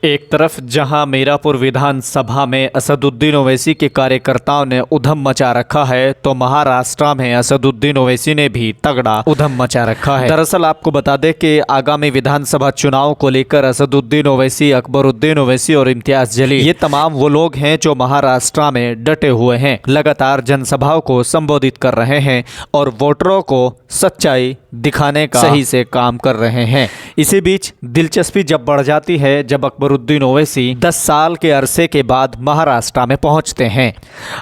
एक तरफ जहां मीरापुर विधानसभा में असदुद्दीन ओवैसी के कार्यकर्ताओं ने उधम मचा रखा है, तो महाराष्ट्र में असदुद्दीन ओवैसी ने भी तगड़ा उधम मचा रखा है। दरअसल आपको बता दें कि आगामी विधानसभा चुनाव को लेकर असदुद्दीन ओवैसी, अकबरुद्दीन ओवैसी और इम्तियाज जलील, ये तमाम वो लोग हैं जो महाराष्ट्र में डटे हुए हैं, लगातार जनसभाओं को संबोधित कर रहे हैं और वोटरों को सच्चाई दिखाने का सही से काम कर रहे हैं। इसी बीच दिलचस्पी जब बढ़ जाती है जब अकबरुद्दीन ओवैसी 10 साल के अरसे के बाद महाराष्ट्र में पहुंचते हैं।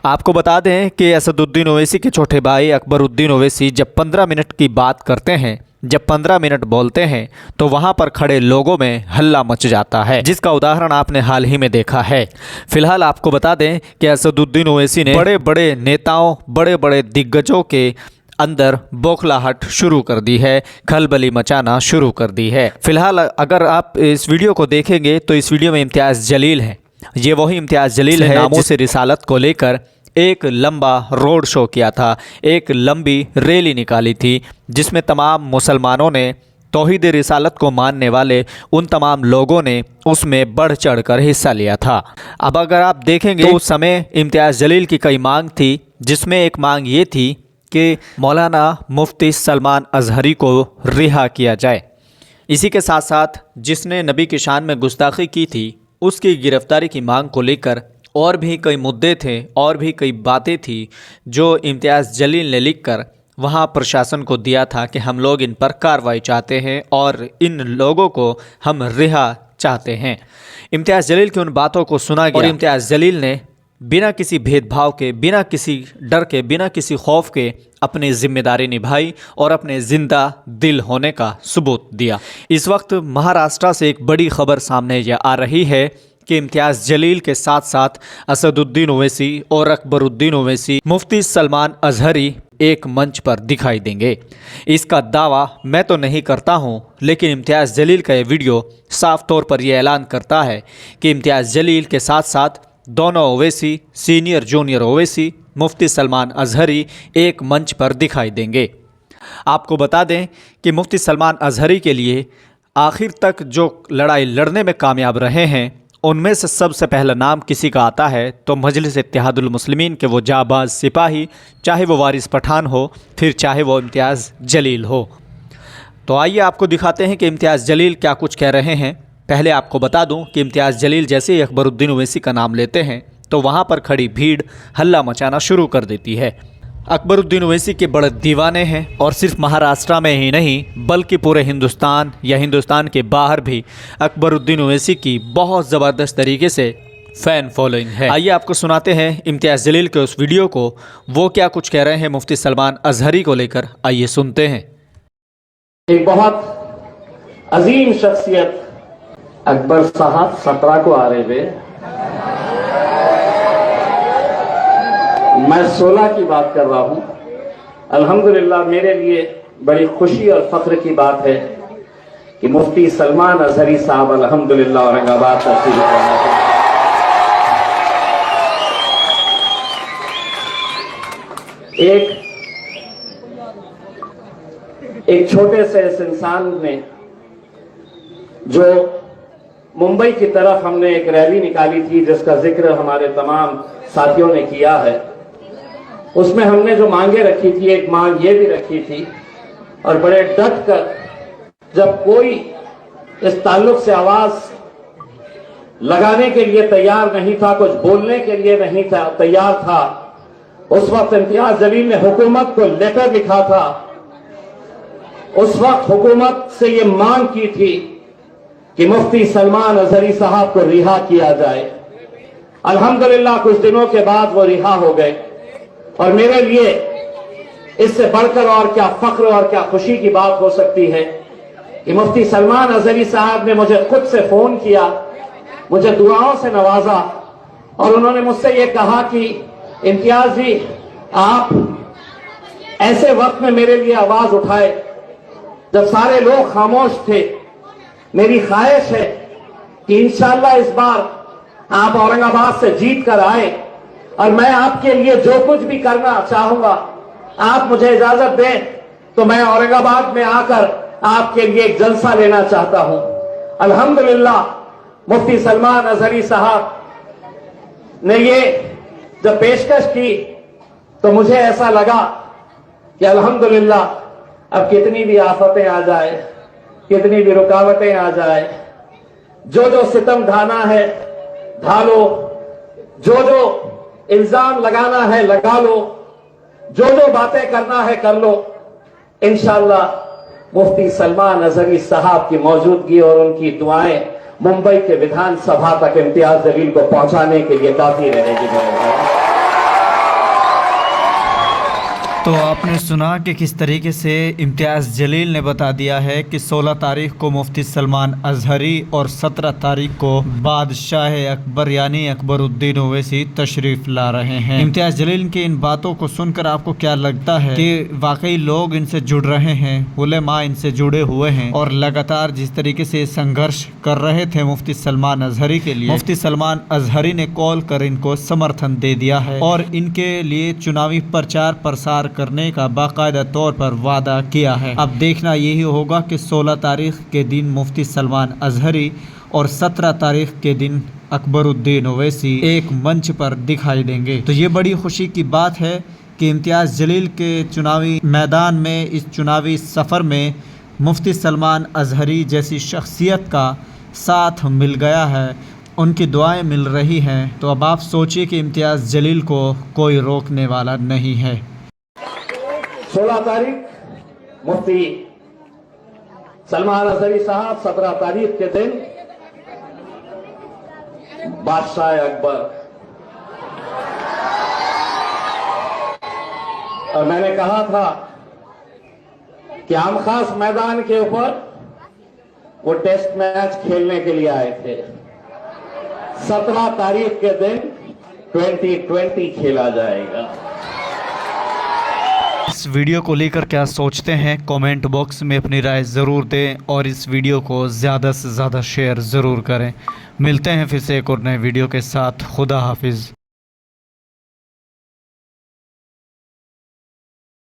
आपको बता दें कि असदुद्दीन ओवैसी के छोटे भाई अकबरुद्दीन ओवैसी जब 15 मिनट की बात करते हैं, जब 15 मिनट बोलते हैं, तो वहां पर खड़े लोगों में हल्ला मच जाता है, जिसका उदाहरण आपने हाल ही में देखा है। फिलहाल आपको बता दें कि असदुद्दीन ओवैसी ने बड़े बड़े नेताओं, बड़े बड़े दिग्गजों के अंदर बौखलाहट शुरू कर दी है, खलबली मचाना शुरू कर दी है। फिलहाल अगर आप इस वीडियो को देखेंगे तो इस वीडियो में इम्तियाज जलील है, ये वही इम्तियाज जलील है नामों से रिसालत को लेकर एक लंबा रोड शो किया था, एक लंबी रैली निकाली थी, जिसमें तमाम मुसलमानों ने, तौहीद रिसालत को मानने वाले उन तमाम लोगों ने उसमें बढ़ चढ़ कर हिस्सा लिया था। अब अगर आप देखेंगे तो उस समय इम्तियाज जलील की कई मांग थी, जिसमें एक मांग ये थी कि मौलाना मुफ्ती सलमान अजहरी को रिहा किया जाए। इसी के साथ साथ जिसने नबी की शान में गुस्ताखी की थी उसकी गिरफ्तारी की मांग को लेकर और भी कई मुद्दे थे और भी कई बातें थी जो इम्तियाज़ जलील ने लिखकर वहाँ प्रशासन को दिया था कि हम लोग इन पर कार्रवाई चाहते हैं और इन लोगों को हम रिहा चाहते हैं। इम्तियाज़ जलील की उन बातों को सुना गया और इम्तियाज़ जलील ने बिना किसी भेदभाव के, बिना किसी डर के, बिना किसी खौफ के अपनी जिम्मेदारी निभाई और अपने जिंदा दिल होने का सबूत दिया। इस वक्त महाराष्ट्र से एक बड़ी खबर सामने यह आ रही है कि इम्तियाज़ जलील के साथ साथ असदुद्दीन ओवैसी और अकबरुद्दीन ओवैसी, मुफ्ती सलमान अजहरी एक मंच पर दिखाई देंगे। इसका दावा मैं तो नहीं करता हूं, लेकिन इम्तियाज़ जलील का ये वीडियो साफ तौर पर यह ऐलान करता है कि इम्तियाज़ जलील के साथ साथ दोनों ओवैसी, सीनियर जूनियर ओवैसी, मुफ्ती सलमान अजहरी एक मंच पर दिखाई देंगे। आपको बता दें कि मुफ्ती सलमान अजहरी के लिए आखिर तक जो लड़ाई लड़ने में कामयाब रहे हैं, उनमें से सबसे पहला नाम किसी का आता है तो मजलिस इत्तेहादुल मुस्लिमीन के वो जाबाज सिपाही, चाहे वो वारिस पठान हो, फिर चाहे वो इम्तियाज़ जलील हो। तो आइए आपको दिखाते हैं कि इम्तियाज़ जलील क्या कुछ कह रहे हैं। पहले आपको बता दूं कि इम्तियाज़ जलील जैसे ही अकबरुद्दीन ओवैसी का नाम लेते हैं तो वहां पर खड़ी भीड़ हल्ला मचाना शुरू कर देती है। अकबरुद्दीन ओवैसी के बड़े दीवाने हैं और सिर्फ महाराष्ट्र में ही नहीं बल्कि पूरे हिंदुस्तान या हिंदुस्तान के बाहर भी अकबरुद्दीन ओवैसी की बहुत ज़बरदस्त तरीके से फ़ैन फॉलोइंग है। आइए आपको सुनाते हैं इम्तियाज़ जलील के उस वीडियो को, वो क्या कुछ कह रहे हैं मुफ्ती सलमान अजहरी को लेकर। आइए सुनते हैं। एक बहुत अजीम शख्सियत अकबर साहब 17 को आ रहे थे, मैं 16 की बात कर रहा हूं। अल्हम्दुलिल्लाह मेरे लिए बड़ी खुशी और फख्र की बात है कि मुफ्ती सलमान अजहरी साहब अल्हम्दुलिल्लाह औरंगाबाद तशरीफ लाए हैं। एक छोटे से इस इंसान ने जो मुंबई की तरफ हमने एक रैली निकाली थी जिसका जिक्र हमारे तमाम साथियों ने किया है, उसमें हमने जो मांगे रखी थी, एक मांग ये भी रखी थी और बड़े डट कर जब कोई इस ताल्लुक से आवाज लगाने के लिए तैयार नहीं था, कुछ बोलने के लिए नहीं था तैयार था, उस वक्त इम्तियाज जलील ने हुकूमत को लेटर लिखा था। उस वक्त हुकूमत से ये मांग की थी कि मुफ्ती सलमान अजहरी साहब को रिहा किया जाए। अल्हम्दुलिल्लाह कुछ दिनों के बाद वो रिहा हो गए और मेरे लिए इससे बढ़कर और क्या फख्र और क्या खुशी की बात हो सकती है कि मुफ्ती सलमान अजहरी साहब ने मुझे खुद से फोन किया, मुझे दुआओं से नवाजा और उन्होंने मुझसे ये कहा कि इम्तियाज जी आप ऐसे वक्त में मेरे लिए आवाज उठाए जब सारे लोग खामोश थे। मेरी ख्वाहिश है कि इंशाअल्लाह इस बार आप औरंगाबाद से जीत कर आए और मैं आपके लिए जो कुछ भी करना चाहूंगा, आप मुझे इजाजत दें तो मैं औरंगाबाद में आकर आपके लिए एक जलसा लेना चाहता हूं। अल्हम्दुलिल्लाह मुफ्ती सलमान अजहरी साहब ने ये जब पेशकश की तो मुझे ऐसा लगा कि अल्हम्दुलिल्लाह अब कितनी भी आफतें आ जाए, कितनी भी रुकावटें आ जाए, जो सितम ढाना है ढालो, जो इल्जाम लगाना है लगा लो, जो बातें करना है कर लो। इंशाअल्लाह मुफ्ती सलमान अजहरी साहब की मौजूदगी और उनकी दुआएं मुंबई के विधानसभा तक इम्तियाज जलील को पहुंचाने के लिए काफी रहेगी। तो आपने सुना कि किस तरीके से इम्तियाज़ जलील ने बता दिया है कि 16 तारीख को मुफ्ती सलमान अजहरी और 17 तारीख को बादशाह अकबर यानी अकबरुद्दीन ओवैसी तशरीफ़ ला रहे हैं। इम्तियाज़ जलील की इन बातों को सुनकर आपको क्या लगता है कि वाकई लोग इनसे जुड़ रहे हैं, उलेमा इनसे जुड़े हुए हैं और लगातार जिस तरीके से संघर्ष कर रहे थे मुफ्ती सलमान अजहरी के लिए, मुफ्ती सलमान अजहरी ने कॉल कर इनको समर्थन दे दिया है और इनके लिए चुनावी प्रचार प्रसार करने का बाकायदा तौर पर वादा किया है। अब देखना यही होगा कि 16 तारीख के दिन मुफ्ती सलमान अजहरी और 17 तारीख के दिन अकबरुद्दीन ओवैसी एक मंच पर दिखाई देंगे। तो ये बड़ी खुशी की बात है कि इम्तियाज़ जलील के चुनावी मैदान में, इस चुनावी सफ़र में मुफ्ती सलमान अजहरी जैसी शख्सियत का साथ मिल गया है, उनकी दुआएं मिल रही हैं। तो अब आप सोचिए कि इम्तियाज़ जलील को कोई रोकने वाला नहीं है। 16 तारीख मुफ्ती सलमान अजहरी साहब, 17 तारीख के दिन बादशाह अकबर। और मैंने कहा था कि आम खास मैदान के ऊपर वो टेस्ट मैच खेलने के लिए आए थे। 17 तारीख के दिन 2020 खेला जाएगा। इस वीडियो को लेकर क्या सोचते हैं कमेंट बॉक्स में अपनी राय ज़रूर दें और इस वीडियो को ज़्यादा से ज़्यादा शेयर ज़रूर करें। मिलते हैं फिर से एक और नए वीडियो के साथ। खुदा हाफिज़।